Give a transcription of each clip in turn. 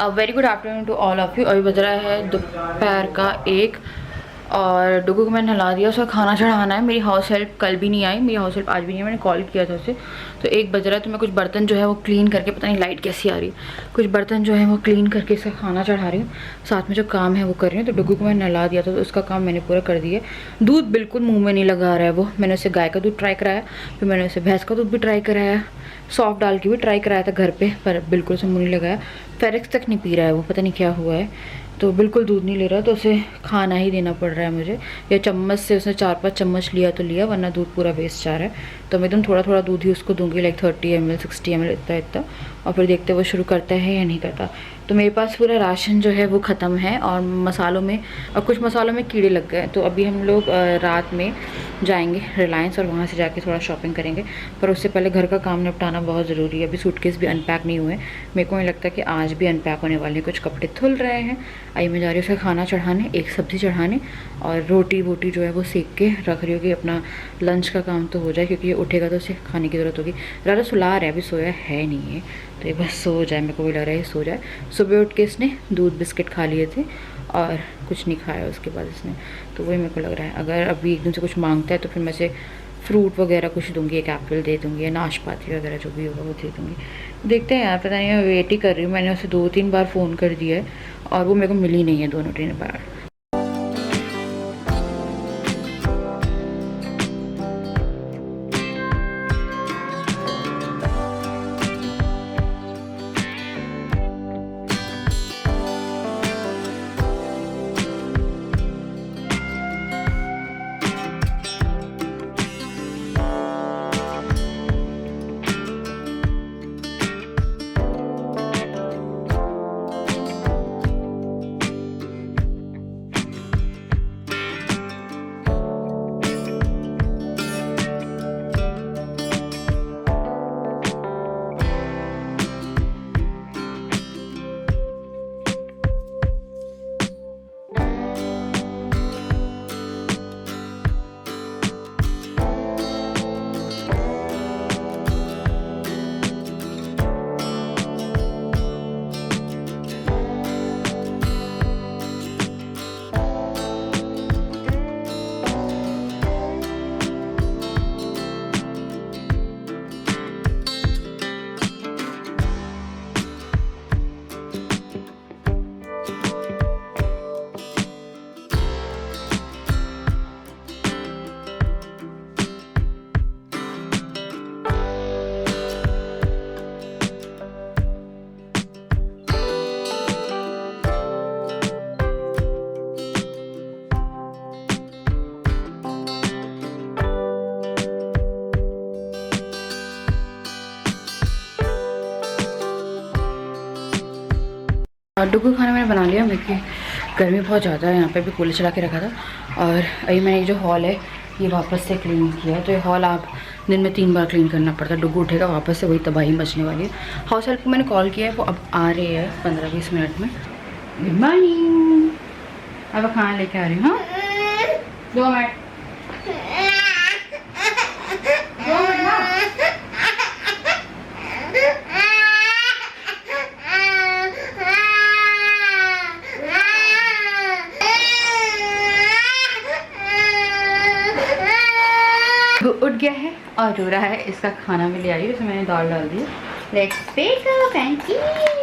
Very good afternoon to all of you. अभी बज रहा है दोपहर का 1 और डुगू को मैंने नहला दिया, उसका खाना चढ़ाना है। मेरी हाउस हेल्प कल भी नहीं आई, मेरी हाउस हेल्प आज भी नहीं है, मैंने कॉल किया था उसे। तो 1 बज रहा है तो मैं कुछ बर्तन जो है वो क्लीन करके, पता नहीं लाइट कैसी आ रही है, कुछ बर्तन जो है वो क्लीन करके इसका खाना चढ़ा रही हूँ, साथ में जो काम है वो कर रही हूँ। तो डुगू को मैंने नहला दिया था तो उसका काम मैंने पूरा कर दिया। दूध बिल्कुल मुँह में नहीं लगा रहा है वो। मैंने उसे गाय का दूध ट्राई कराया, फिर मैंने उसे भैंस का दूध भी ट्राई कराया, सॉफ्ट डाल के भी ट्राई कराया था घर पे, पर बिल्कुल उसे मुँह नहीं लगाया। फेरेक्स तक नहीं पी रहा है वो, पता नहीं क्या हुआ है, तो बिल्कुल दूध नहीं ले रहा। तो उसे खाना ही देना पड़ रहा है मुझे, या चम्मच से उसने 4-5 चम्मच लिया तो लिया, वरना दूध पूरा वेस्ट जा रहा है। तो मैं एकदम थोड़ा थोड़ा दूध ही उसको दूंगी, लाइक 30 ml 60 ml इतना इतना, और फिर देखते वो शुरू करता है या नहीं करता। तो मेरे पास पूरा राशन जो है वो ख़त्म है, और मसालों में, और कुछ मसालों में कीड़े लग गए। तो अभी हम लोग रात में जाएंगे रिलायंस और वहाँ से जाके थोड़ा शॉपिंग करेंगे, पर उससे पहले घर का काम निपटाना बहुत ज़रूरी है। अभी सूटकेस भी अनपैक नहीं हुए, मेरे को नहीं लगता कि आज भी अनपैक होने वाले हैं। कुछ कपड़े धुल रहे हैं। आई मैं जा रही हूँ उसका खाना चढ़ाने, एक सब्ज़ी चढ़ाने, और रोटी वोटी जो है वो सेक के रख रही हूँ कि अपना लंच का काम तो हो जाए, क्योंकि ये उठेगा तो उसे खाने की ज़रूरत होगी। ज़्यादा सुला रहा है, अभी सोया है नहीं है, तो एक बार सो जाए, मेरे को भी लग रहा है सो जाए। सुबह उठ के इसने दूध बिस्किट खा लिए थे और कुछ नहीं खाया उसके बाद इसने, तो वही मेरे को लग रहा है। अगर अभी एकदम से कुछ मांगता है तो फिर मैं इसे फ्रूट वगैरह कुछ दूंगी, एक एप्पल दे दूंगी या नाशपाती वगैरह जो भी होगा वो दे दूंगी। देखते हैं यार, पता नहीं, मैं वेट ही कर रही हूँ। मैंने उसे 2-3 बार फ़ोन कर दिया है और वो मेरे को मिली नहीं है 2-3 बार। डुगू खाना मैंने बना लिया, मेरे की गर्मी बहुत ज़्यादा है, यहाँ पे भी कूलर चला के रखा था। और अभी मैंने जो हॉल है ये वापस से क्लीन किया है। तो ये हॉल आप दिन में 3 बार क्लीन करना पड़ता है। डुगू उठेगा वापस से वही तबाही मचने वाली है। हाउस हेल्प को मैंने कॉल किया है, वो अब आ रही है 15-20 मिनट में। गुड मॉर्निंग, अब खाना लेके आ रही हूँ। हाँ 2 मिनट, 2 मिनट ना। उठ गया है और रो रहा है। इसका खाना में ले आई, उसमें मैंने दाल डाल दी। Let's bake a pancake.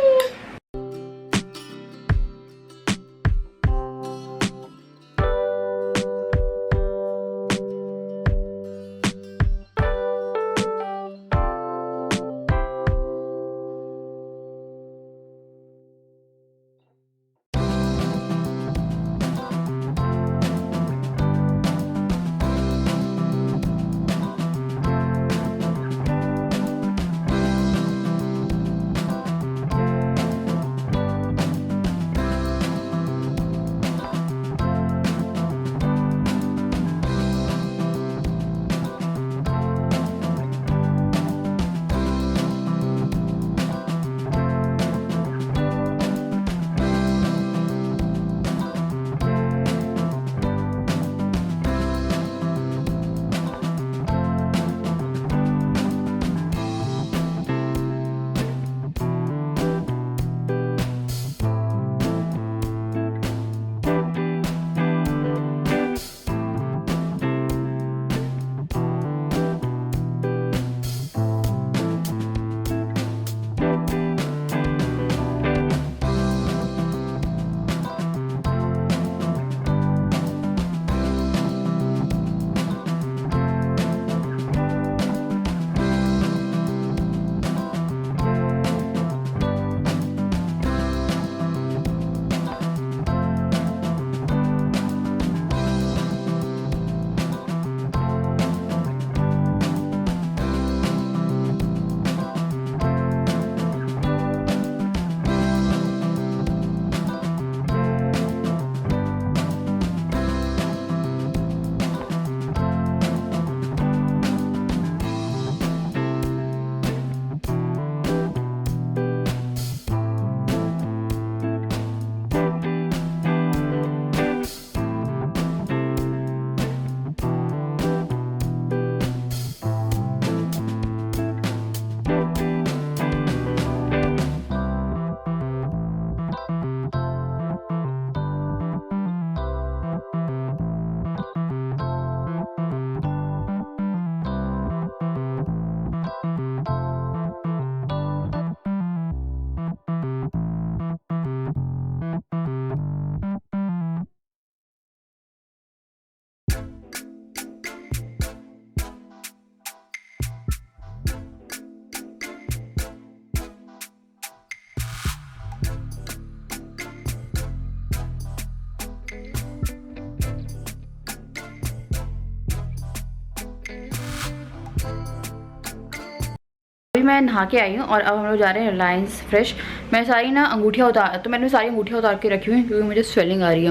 मैं नहा के आई हूँ और अब हम लोग जा रहे हैं रिलायंस फ्रेश। मैं सारी ना अंगूठियाँ उतार, तो मैंने सारी अंगूठियाँ उतार के रखी हुई हैं क्योंकि मुझे स्वेलिंग आ रही है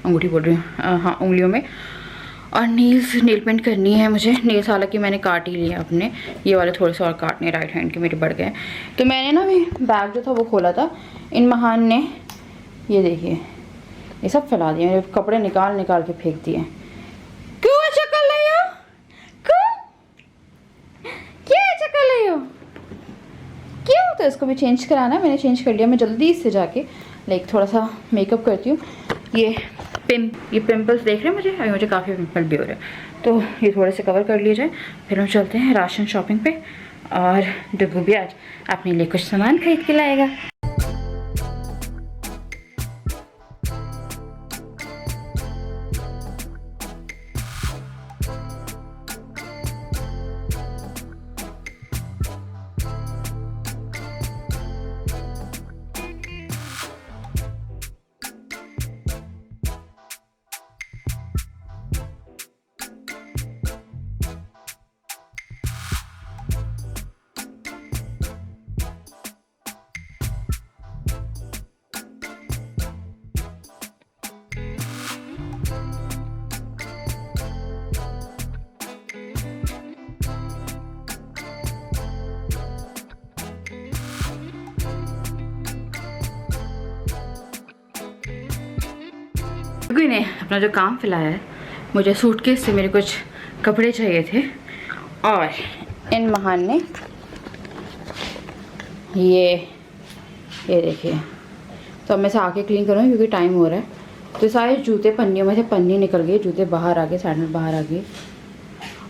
अंगूठी बोल रही हूँ, हाँ उंगलियों में। और नेल पेंट करनी है मुझे। नेल्स हालांकि मैंने काट ही लिए अपने, ये वाले थोड़े से और काटने, राइट हैंड के मेरे बढ़ गए। तो मैंने ना भी बैग जो था वो खोला था, इन महान ने ये देखिए ये सब फैला दिए, मेरे कपड़े निकाल निकाल के फेंक दिए। क्यों ऐसा कर रही हो? क्यों ऐसा कर रही हो? क्यों? तो इसको भी चेंज कराना है, मैंने चेंज कर लिया। मैं जल्दी से जाके लाइक थोड़ा सा मेकअप करती हूँ। ये पिंपल्स देख रहे हैं मुझे, अभी मुझे काफ़ी पिंपल भी हो रहे हैं, तो ये थोड़े से कवर कर लिए जाए। फिर हम चलते हैं राशन शॉपिंग पे, और डुगू भी आज अपने लिए कुछ सामान खरीद के लाएगा। क्योंकि ने अपना जो काम फैलाया है, मुझे सूटकेस से मेरे कुछ कपड़े चाहिए थे, और इन महान ने ये देखिए। तो अब मैं से आके क्लीन करूँगी क्योंकि टाइम हो रहा है। तो सारे जूते पन्नियों में से पन्नी निकल गई, जूते बाहर आ गए, सैंडल बाहर आ गई,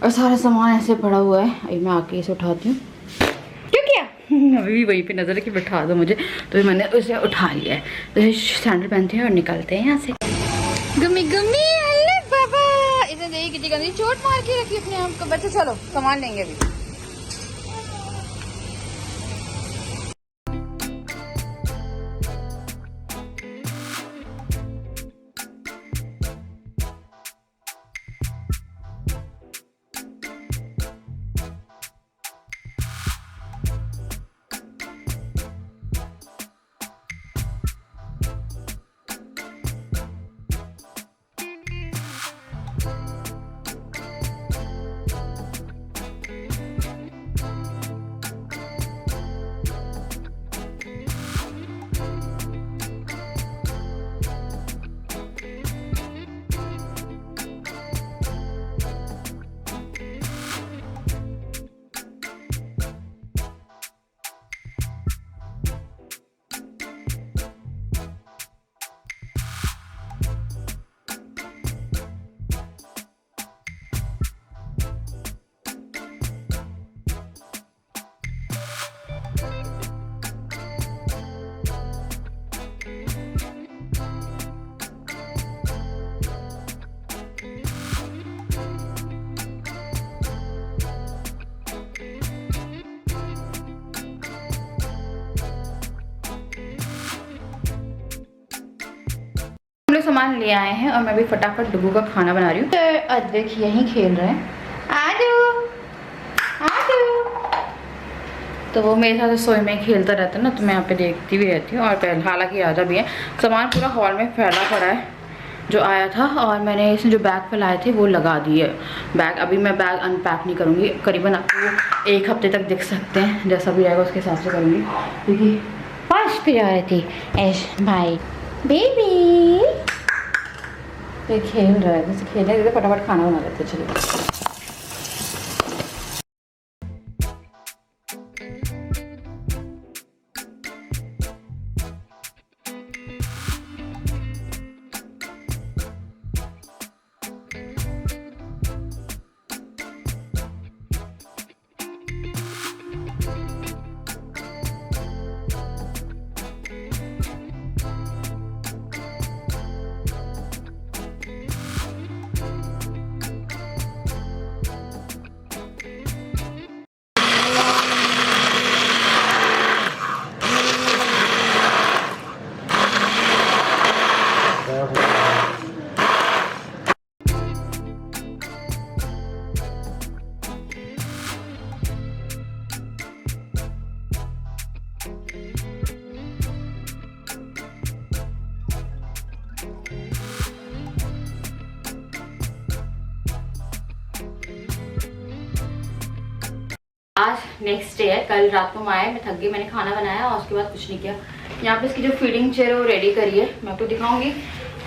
और सारा सामान ऐसे पड़ा हुआ है। अभी मैं आके इसे उठाती हूँ। क्यों किया? अभी भी वहीं पे नज़र है कि बैठा दो मुझे, तो मैंने उसे उठा लिया है। तो सैंडल पहनते हैं और निकलते हैं यहाँ से। गम्मी गम्मी, अल्ले बाबा, इसे देखिए कितनी गंदी चोट मार के रखी अपने आप को। बच्चे चलो सामान लेंगे अभी। सामान ले आए हैं और मैं भी फटाफट डुगू का खाना बना रही हूँ। तो अद्विक यहीं खेल रहे हैं। आजू तो वो मेरे साथ रसोई में खेलता रहता है ना, तो मैं यहाँ पे देखती भी रहती हूँ। और हालांकि आधा भी है, सामान पूरा हॉल में फैला पड़ा है जो आया था, और मैंने इसमें जो बैग फैलाए थे वो लगा दिए बैग। अभी मैं बैग अनपैक नहीं करूँगी, करीबन आपको 1 हफ्ते तक दिख सकते हैं, जैसा भी रहेगा उसके हिसाब से करूँगी। क्योंकि फर्स्ट प्रायोरिटी एश भाई बेबी। तो खेल रहा है, जैसे खेलने देते फटाफट खाना बना लेते। चलिए आज नेक्स्ट डे है। कल रात को मैं आया, मैं थक गई, मैंने खाना बनाया और उसके बाद कुछ नहीं किया। यहाँ पे इसकी जो फीडिंग चेयर है वो रेडी करी है, मैं आपको दिखाऊंगी।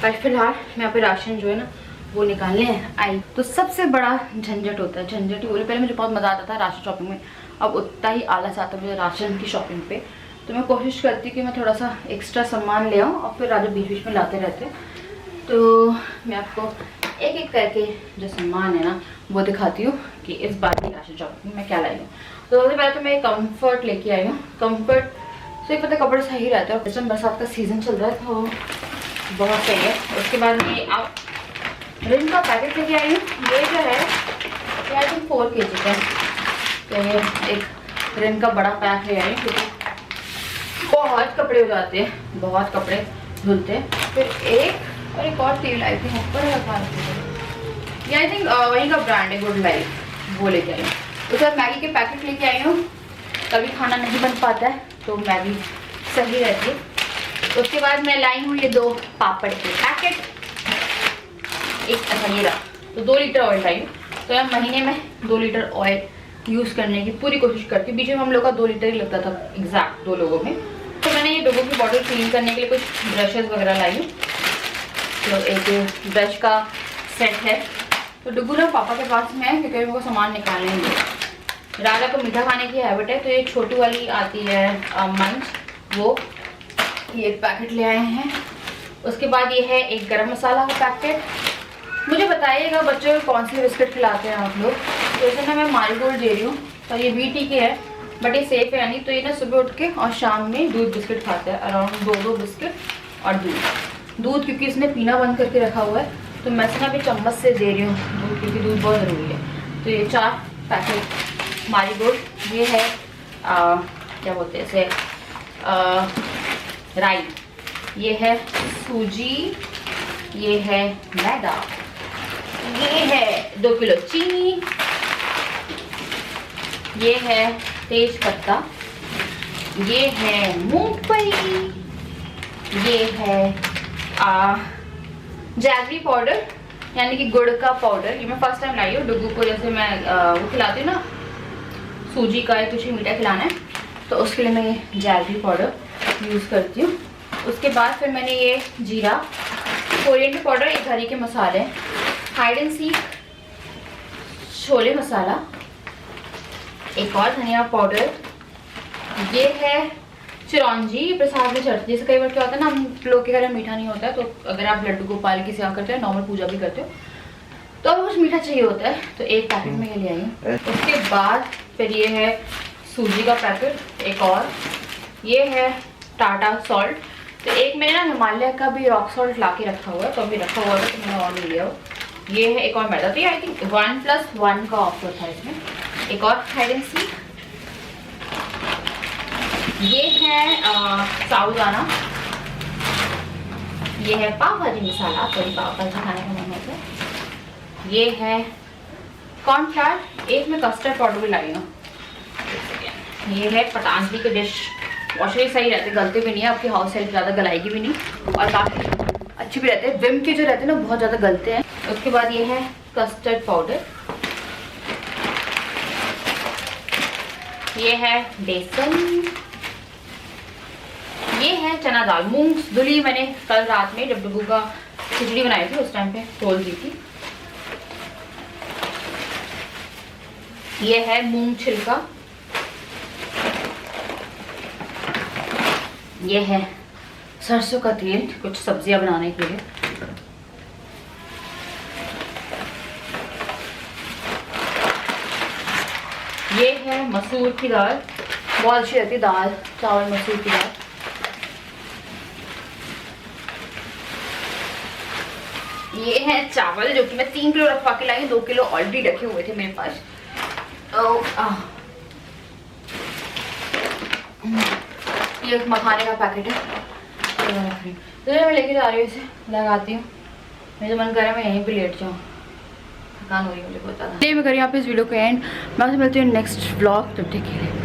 पर फिलहाल मैं यहाँ पे राशन जो है ना वो निकालने आई। तो सबसे बड़ा झंझट होता है, झंझट ही बोले, पहले मुझे बहुत मज़ा आता था राशन शॉपिंग में, अब उतना ही आलस आता है मुझे राशन की शॉपिंग पे। तो मैं कोशिश करती हूँ कि मैं थोड़ा सा एक्स्ट्रा सामान ले आऊँ और फिर राजा बीच बीच में लाते रहते। तो मैं आपको एक एक करके जो सामान है ना वो दिखाती हूँ कि इस बार की राशन शॉपिंग में मैं क्या लाई हूँ। तो सबसे पहले तो मैं कंफर्ट लेके आई हूँ। कंफर्ट से पता कपड़े सही रहता है, और बरसात का सीज़न चल रहा है तो बहुत सही है। उसके बाद मैं आप रिन का पैकेट लेके आई हूँ। ये जो है आई थिंक 4 kg का, तो ये एक रिन का बड़ा पैक ले आई हूँ क्योंकि बहुत कपड़े हो जाते हैं, बहुत कपड़े धुलते हैं। फिर एक और तेल आई थी ऊपर रखा, ये आई थिंक वहीं का ब्रांड है गुड लाइफ, वो लेके आई हूँ। उसके बाद मैगी के पैकेट लेके आई हूँ, कभी खाना नहीं बन पाता है तो मैगी सही रहती है। उसके बाद मैं लाई हूँ ये 2 पापड़ के पैकेट, एक अच्छा ये रहा, तो 2 लीटर ऑयल लाई हूँ। तो मैं महीने में 2 लीटर ऑयल यूज़ करने की पूरी कोशिश करती हूँ। बीच में हम लोग का 2 लीटर ही लगता था एग्जैक्ट 2 लोगों में। तो मैंने ये डोगो की बॉटल क्लीन करने के लिए कुछ ब्रशेज़ वगैरह लाई हूँ। तो एक ब्रश का सेट है। तो डुगू ना पापा के पास में है क्योंकि उनको सामान निकालने हैं। राजा को मीठा खाने की हैबिट है, तो ये छोटी वाली आती है मंच, वो ये एक पैकेट ले आए हैं। उसके बाद ये है एक गरम मसाला का पैकेट। मुझे बताइएगा बच्चों को कौन सी बिस्किट खिलाते हैं आप लोग। तो इसे ना मैं मारीगोल्ड दे रही हूँ, तो ये वीटी के है बट ये सेफ है यानी। तो ये ना सुबह उठ के और शाम में दूध बिस्किट खाते हैं, अराउंड 2 बिस्किट और दूध क्योंकि इसने पीना बंद करके रखा हुआ है, तो मैं से ना अभी चम्मच से दे रही हूँ दूध, क्योंकि दूध बहुत ज़रूरी है। तो ये 4 पैकेट मारीगोल्ड। ये है क्या बोलते हैं इसे, राई। ये है सूजी, ये है मैदा, ये है 2 किलो चीनी, ये है तेज पत्ता, ये है मूंगफली, ये है जैगरी पाउडर यानी कि गुड़ का पाउडर। ये मैं फर्स्ट टाइम लाई हूँ डुगू को, जैसे मैं वो खिलाती हूँ ना सूजी का या कुछ मीठा खिलाना है तो उसके लिए मैं ये जैगरी पाउडर यूज़ करती हूँ। उसके बाद फिर मैंने ये जीरा, कोरिएंडर पाउडर, ये घर के मसाले, हाइड एंड सीक छोले मसाला, एक और धनिया पाउडर, ये है चिरौंजी प्रसाद में चढ़ती है। जैसे कई बार क्या होता है ना, हम लोग के घर में मीठा नहीं होता है, तो अगर आप लड्डू गोपाल की सेवा करते हो, नॉर्मल पूजा भी करते हो, तो अब कुछ मीठा चाहिए होता है, तो एक पैकेट में ये ले आई हूँ। उसके बाद फिर ये है सूजी का पैकेट, एक और ये है टाटा सॉल्ट। तो एक मैंने ना हिमालय का भी रॉक सॉल्ट ला के रखा हुआ है, तो अभी रखा हुआ है तो मैंने और ले लिया। ये है एक और मैदा, तो ये आई थिंक 1+1 का ऑफर था इसमें। एक और हाइड एंड सीक, ये है साबुदाना, ये है पाव भाजी मसाला, कोई पाव भाजी खाने का मन होता है। ये है कॉर्नफ्लावर, एक में कस्टर्ड पाउडर भी लाई हूँ। ये है पतंजलि के डिश वॉशर, ही सही रहते, गलते भी नहीं है, आपकी हाउस हेल्प ज़्यादा गलाएगी भी नहीं और काफ़ी अच्छे भी रहते हैं। विम के जो रहते हैं ना बहुत ज़्यादा गलते हैं। उसके बाद ये है कस्टर्ड पाउडर, ये है बेसन, ये है चना दाल, मूंग धुली मैंने कल रात में जब डुगू का खिचड़ी बनाई थी उस टाइम पे तोल दी थी। ये है मूंग छिलका, ये है सरसों का तेल कुछ सब्जियां बनाने के लिए, ये है मसूर की दाल, बहुत अच्छी रहती है दाल चावल मसूर की दाल। ये है चावल जो कि मैं 3 किलो रखवा के लाई, 2 किलो ऑलरेडी रखे हुए थे मेरे पास। ये मखाने का पैकेट है, तो मैं लेके जा रही हूँ, इसे लगाती हूँ। मेरा मन कर रहा है मैं यहीं पे लेट जाऊँ, थकान हो रही है मुझे बहुत ज़्यादा। मैं करी यहाँ पे इस वीडियो को एंड, मैं आपसे मिलती हूँ नेक्स्ट व्लॉग, तब तक के लिए।